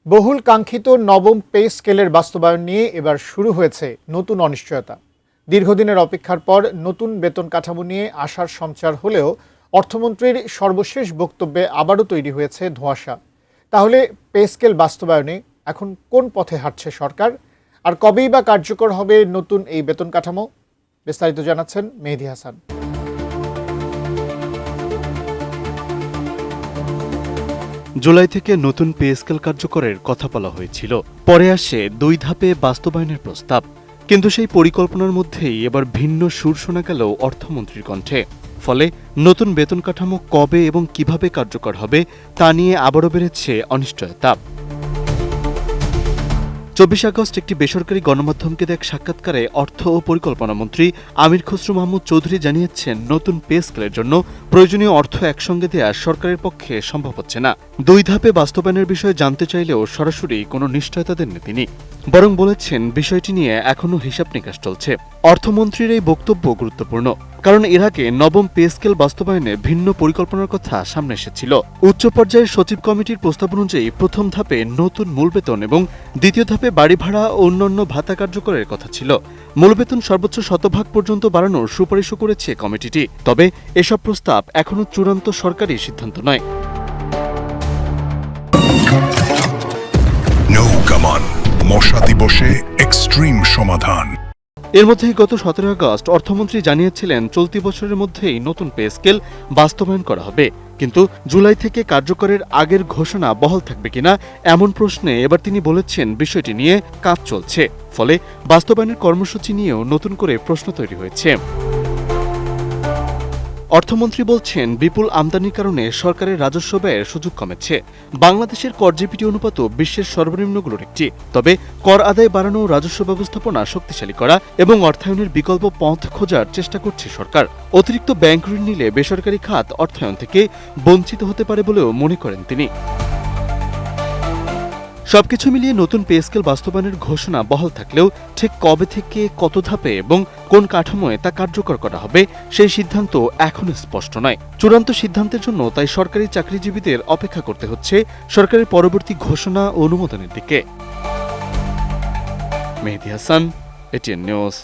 বহুল কাঙ্ক্ষিত নবম পে স্কেলের বাস্তবায়ন নিয়ে এবার শুরু হয়েছে নতুন অনিশ্চয়তা। দীর্ঘদিনের অপেক্ষার পর নতুন বেতন কাঠামো নিয়ে আশার সঞ্চার হলেও অর্থমন্ত্রীর সর্বশেষ বক্তব্যে আবারও তৈরি হয়েছে ধোঁয়াশা। তাহলে পে স্কেল বাস্তবায়নে এখন কোন পথে হাঁটছে সরকার, আর কবেই বা কার্যকর হবে নতুন এই বেতন কাঠামো? বিস্তারিত জানাচ্ছেন মেহেদী হাসান। জুলাই থেকে নতুন পে স্কেল কার্যকরের কথা বলা হয়েছিল, পরে আসে 2 ধাপে বাস্তবায়নের প্রস্তাব। কিন্তু সেই পরিকল্পনার মধ্যেই এবার ভিন্ন সুর শোনা গেল অর্থমন্ত্রীর কণ্ঠে। ফলে নতুন বেতন কাঠামো কবে এবং কিভাবে কার্যকর হবে তা নিয়ে আবারও বেড়েছে অনিশ্চয়তা। 24 আগস্ট একটি বেসরকারি গণমাধ্যমকে দেয়া এক সাক্ষাৎকারে অর্থ ও পরিকল্পনা মন্ত্রী আমির খসরু মাহমুদ চৌধুরী জানিয়েছেন, নতুন পে স্কেলের জন্য প্রয়োজনীয় অর্থ একসঙ্গে দেয়া সরকারের পক্ষে সম্ভব হচ্ছে না। 2 ধাপে বাস্তবায়নের বিষয়ে জানতে চাইলেও সরাসরি কোনো নিশ্চয়তা দেননি তিনি, বরং বলেছেন বিষয়টি নিয়ে এখনও হিসাব নিকাশ চলছে। অর্থমন্ত্রীর এই বক্তব্য গুরুত্বপূর্ণ, কারণ এর আগে নবম পে স্কেল বাস্তবায়নে ভিন্ন পরিকল্পনার কথা সামনে এসেছিল। উচ্চ পর্যায়ের সচিব কমিটির প্রস্তাব অনুযায়ী প্রথম ধাপে নতুন মূল বেতন এবং দ্বিতীয় ধাপে বাড়ি ভাড়া ও অন্যান্য ভাতা কার্যকরের কথা ছিল। মূল বেতন সর্বোচ্চ 100% পর্যন্ত বাড়ানোর সুপারিশও করেছে কমিটিটি। তবে এসব প্রস্তাব এখনও চূড়ান্ত সরকারি সিদ্ধান্ত নয়। মশা দিবসে এক্সট্রিম সমাধান। এর মধ্যেই গত 17 আগস্ট অর্থমন্ত্রী জানিয়েছিলেন চলতি বছরের মধ্যেই নতুন পে স্কেল বাস্তবায়ন করা হবে। কিন্তু জুলাই থেকে কার্যকরের আগের ঘোষণা বহাল থাকবে কিনা এমন প্রশ্নে এবার তিনি বলেছেন বিষয়টি নিয়ে কাজ চলছে। ফলে বাস্তবায়নের কর্মসূচি নিয়েও নতুন করে প্রশ্ন তৈরি হয়েছে। অর্থমন্ত্রী বলছেন, বিপুল আমদানির কারণে সরকারের রাজস্ব ব্যয়ের সুযোগ কমেছে। বাংলাদেশের কর জিপিটি অনুপাত বিশ্বের সর্বনিম্নগুলোর একটি। তবে কর আদায় বাড়ানো, রাজস্ব ব্যবস্থাপনা শক্তিশালী করা এবং অর্থায়নের বিকল্প পথ খোঁজার চেষ্টা করছে সরকার। অতিরিক্ত ব্যাংক ঋণ নিলে বেসরকারি খাত অর্থায়ন থেকে বঞ্চিত হতে পারে বলেও মনে করেন তিনি। সবকিছু মিলিয়ে নতুন পে স্কেল বাস্তবায়নের ঘোষণা বহাল থাকলেও ঠিক কবে থেকে, কত ধাপে এবং কোন কাঠামোয় তা কার্যকর করা হবে সেই সিদ্ধান্ত এখনো স্পষ্ট নয়। চূড়ান্ত সিদ্ধান্তের জন্য তাই সরকারি চাকরিজীবীদের অপেক্ষা করতে হচ্ছে সরকারের পরবর্তী ঘোষণা ও অনুমোদনের দিকে। মেহেদী হাসান, এটিএন নিউজ।